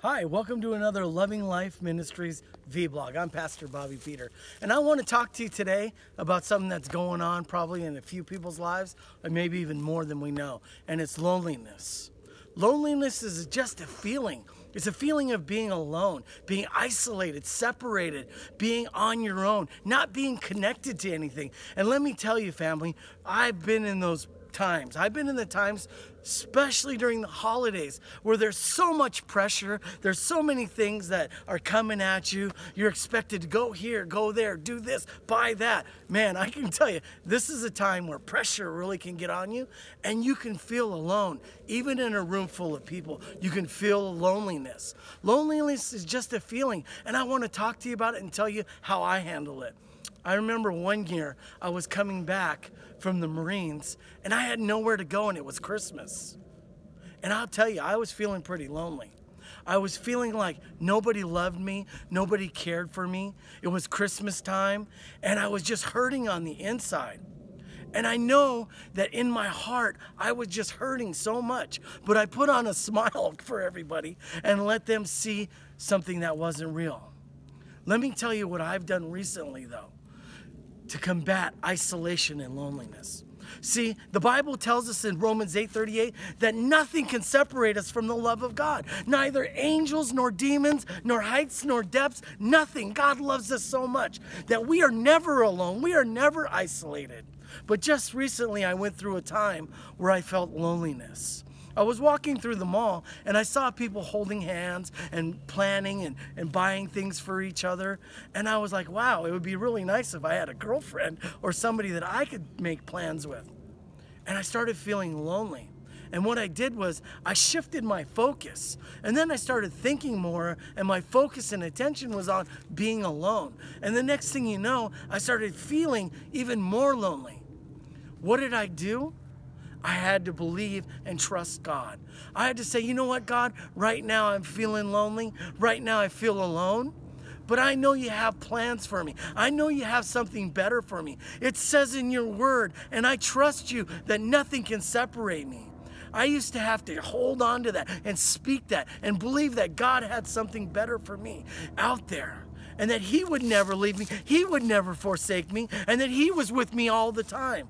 Hi, welcome to another Loving Life Ministries vlog. I'm Pastor Bobby Peter, and I want to talk to you today about something that's going on probably in a few people's lives, or maybe even more than we know, and it's loneliness. Loneliness is just a feeling. It's a feeling of being alone, being isolated, separated, being on your own, not being connected to anything. And let me tell you, family, I've been in those times. I've been in the times, especially during the holidays, where there's so much pressure. There's so many things that are coming at you. You're expected to go here, go there, do this, buy that. Man, I can tell you, this is a time where pressure really can get on you, and you can feel alone. Even in a room full of people, you can feel loneliness. Loneliness is just a feeling, and I want to talk to you about it and tell you how I handle it. I remember one year I was coming back from the Marines and I had nowhere to go, and it was Christmas. And I'll tell you, I was feeling pretty lonely. I was feeling like nobody loved me, nobody cared for me. It was Christmas time and I was just hurting on the inside. And I know that in my heart, I was just hurting so much, but I put on a smile for everybody and let them see something that wasn't real. Let me tell you what I've done recently, though, to combat isolation and loneliness. See, the Bible tells us in Romans 8:38 that nothing can separate us from the love of God. Neither angels nor demons, nor heights nor depths, nothing. God loves us so much that we are never alone. We are never isolated. But just recently, I went through a time where I felt loneliness. I was walking through the mall and I saw people holding hands and planning and buying things for each other. And I was like, wow, it would be really nice if I had a girlfriend or somebody that I could make plans with. And I started feeling lonely. And what I did was I shifted my focus. And then I started thinking more, and my focus and attention was on being alone. And the next thing you know, I started feeling even more lonely. What did I do? I had to believe and trust God. I had to say, you know what, God, right now I'm feeling lonely. Right now I feel alone. But I know you have plans for me. I know you have something better for me. It says in your word, and I trust you that nothing can separate me. I used to have to hold on to that and speak that and believe that God had something better for me out there, and that He would never leave me, He would never forsake me, and that He was with me all the time.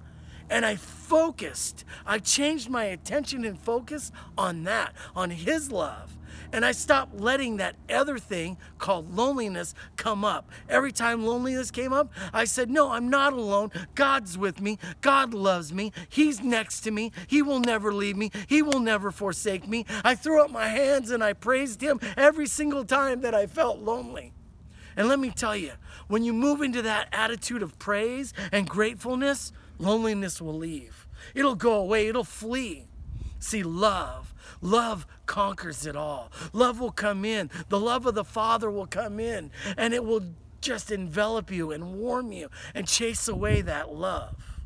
And I focused. I changed my attention and focus on that, on His love. And I stopped letting that other thing called loneliness come up. Every time loneliness came up, I said, no, I'm not alone. God's with me. God loves me. He's next to me. He will never leave me. He will never forsake me. I threw up my hands and I praised Him every single time that I felt lonely. And let me tell you, when you move into that attitude of praise and gratefulness, loneliness will leave. It'll go away. It'll flee. See, love conquers it all. Love will come in. The love of the Father will come in, and it will just envelop you and warm you and chase away that love.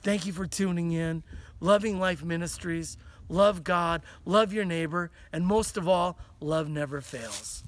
Thank you for tuning in. Loving Life Ministries. Love God, love your neighbor, and most of all, love never fails.